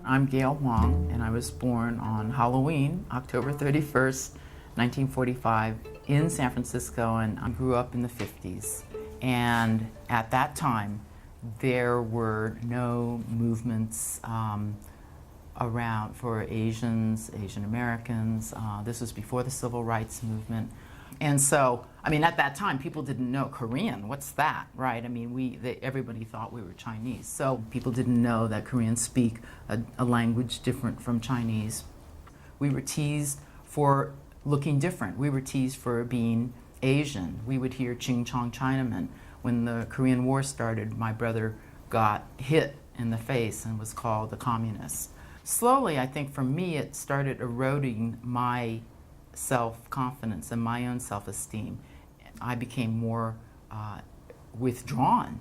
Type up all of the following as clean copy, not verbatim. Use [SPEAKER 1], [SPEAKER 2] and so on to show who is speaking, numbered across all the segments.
[SPEAKER 1] I'm Gail Whang, and I was born on Halloween, October 31st, 1945, in San Francisco, and I grew up in the 50s. And at that time, there were no movements around for Asians, Asian Americans. This was before the Civil Rights Movement. And so, I mean, at that time, people didn't know Korean. What's that, right? I mean, everybody thought we were Chinese. So people didn't know that Koreans speak a language different from Chinese. We were teased for looking different. We were teased for being Asian. We would hear Ching Chong Chinaman. When the Korean War started, my brother got hit in the face and was called a communist. Slowly, I think for me, it started eroding my self-confidence and my own self-esteem. I became more withdrawn.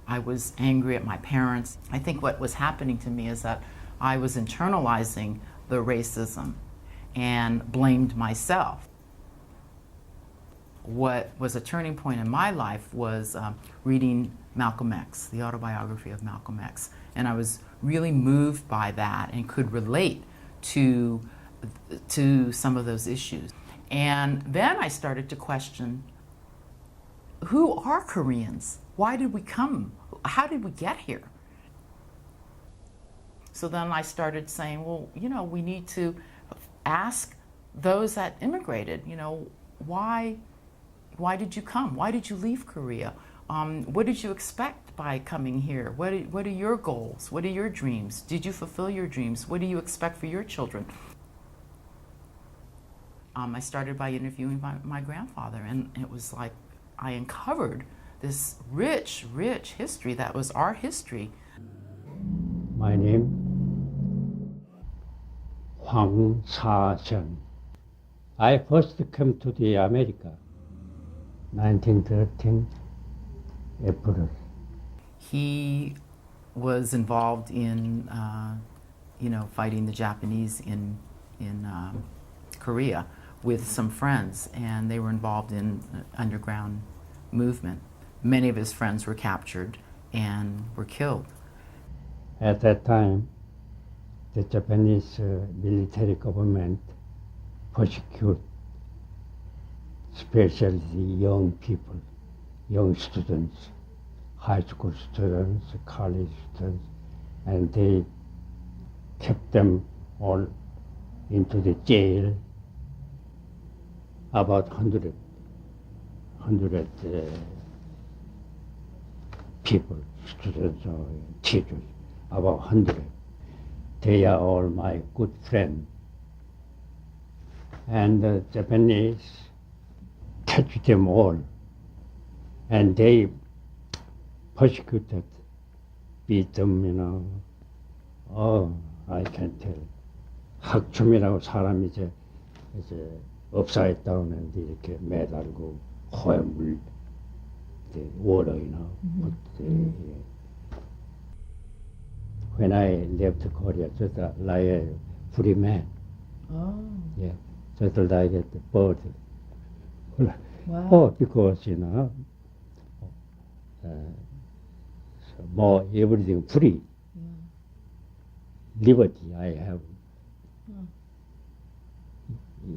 [SPEAKER 1] I was angry at my parents. I think what was happening to me is that I was internalizing the racism and blamed myself. What was a turning point in my life was reading Malcolm X, the autobiography of Malcolm X. And I was really moved by that and could relate to some of those issues. And then I started to question, who are Koreans? Why did we come? How did we get here? So then I started saying, well, you know, we need to ask those that immigrated, you know, why did you come? Why did you leave Korea? What did you expect by coming here? What are your goals? What are your dreams? Did you fulfill your dreams? What do you expect for your children? I started by interviewing my grandfather, and it was like I uncovered this rich, rich history that was our history.
[SPEAKER 2] My name, Whang Sa Sun. I first came to the America, 1913, April.
[SPEAKER 1] He was involved in, fighting the Japanese in Korea with some friends, and they were involved in an underground movement. Many of his friends were captured and were killed.
[SPEAKER 2] At that time, the Japanese military government persecuted especially young people, young students, high school students, college students, and they kept them all into the jail. About 100 people, students or teachers, about 100. They are all my good friends. And the Japanese catch them all, and they persecuted, beat them, you know. Oh, I can tell. 학춤이라고 사람이 이제 upside down and 이렇게 매달고 호물, water, you know. When I left Korea, just like a free man.
[SPEAKER 3] Oh.
[SPEAKER 2] Yeah, just like a bird.
[SPEAKER 3] Wow.
[SPEAKER 2] Oh, because, you know, so more everything free. Liberty I have.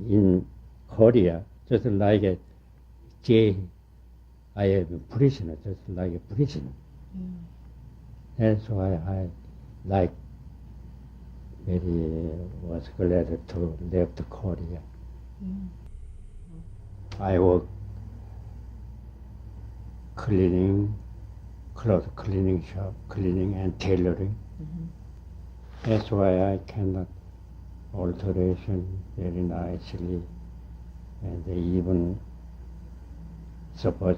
[SPEAKER 2] In Korea, just like a jail, I am a prisoner, just like a prisoner. That's why I was glad to left Korea. I work cleaning, clothes cleaning shop, cleaning and tailoring. That's why I cannot alteration very nicely, and they even suppose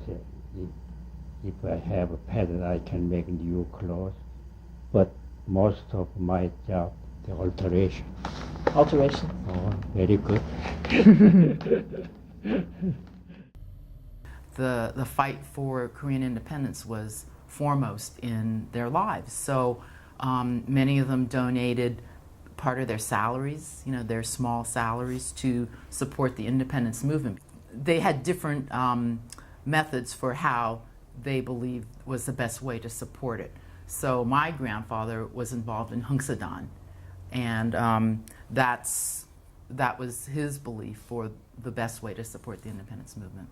[SPEAKER 2] if I have a pattern, I can make new clothes. But most of my job, the alteration.
[SPEAKER 3] Alteration.
[SPEAKER 2] Oh, very good.
[SPEAKER 1] The fight for Korean independence was foremost in their lives. So many of them donated part of their salaries, their small salaries, to support the independence movement. they had different methods for how they believed was the best way to support it. So my grandfather was involved in Whang Sa Sun, and that was his belief for the best way to support the independence movement.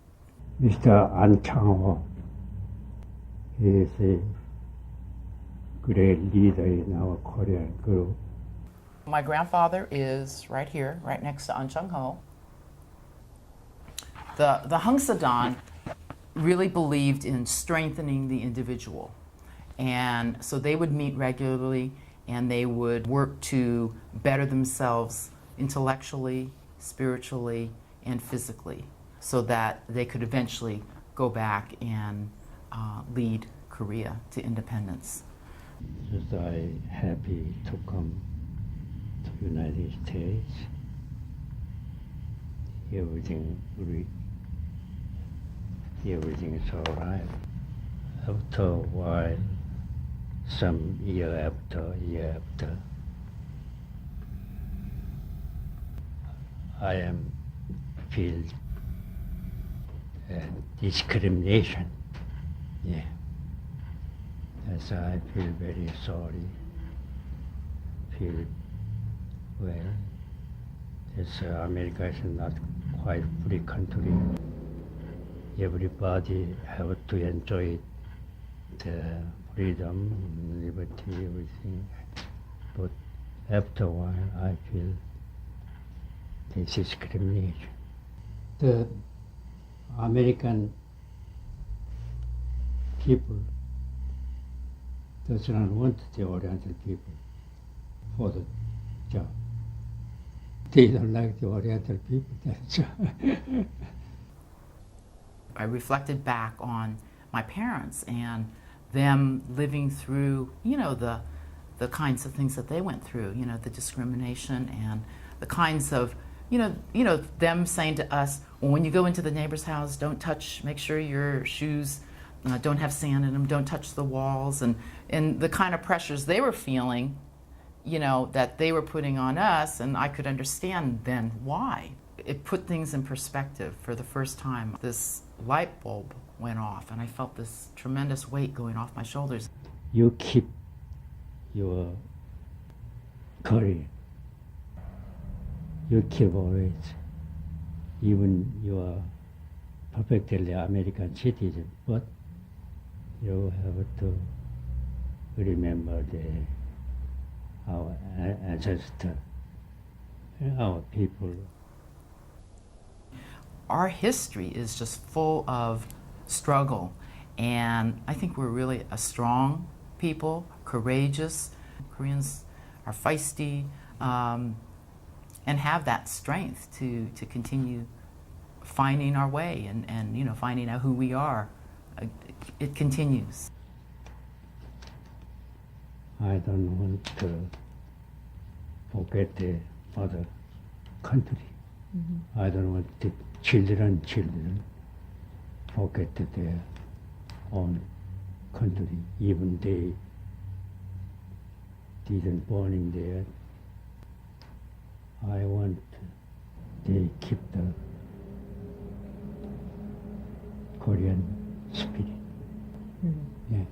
[SPEAKER 2] Mr. An Chang-ho, he is a great leader in our Korean group.
[SPEAKER 1] My grandfather is right here, right next to An Chang-ho. The Whang Sa Sun really believed in strengthening the individual. And so they would meet regularly and they would work to better themselves intellectually, spiritually, and physically so that they could eventually go back and lead Korea to independence.
[SPEAKER 2] Just I happy to come to United States. Everything is all right. After a while, some year after, I am feel discrimination. Yeah. As I feel very sorry. Feel well. This America is not quite free country. Everybody have to enjoy the freedom, liberty, everything. But after a while, I feel this is discrimination. The American people does not want the Oriental people for the job. They don't like the Oriental people, that's why.
[SPEAKER 1] I reflected back on my parents and them living through, the kinds of things that they went through, the discrimination and the kinds of, them saying to us, well, when you go into the neighbor's house, don't touch, make sure your shoes don't have sand in them, don't touch the walls, and the kind of pressures they were feeling, that they were putting on us, and I could understand then why. It put things in perspective for the first time. This light bulb went off and I felt this tremendous weight going off my shoulders.
[SPEAKER 2] You keep your career. You keep always, even you are perfectly American citizen, but you have to remember our ancestors, our people.
[SPEAKER 1] Our history is just full of struggle, and I think we're really a strong people, courageous. Koreans are feisty, and have that strength to continue finding our way and finding out who we are. It continues.
[SPEAKER 2] I don't want to forget the other country. Mm-hmm. I don't want the children forget their own country, even they didn't born in there. I want they keep the Korean spirit. Mm-hmm. Yeah.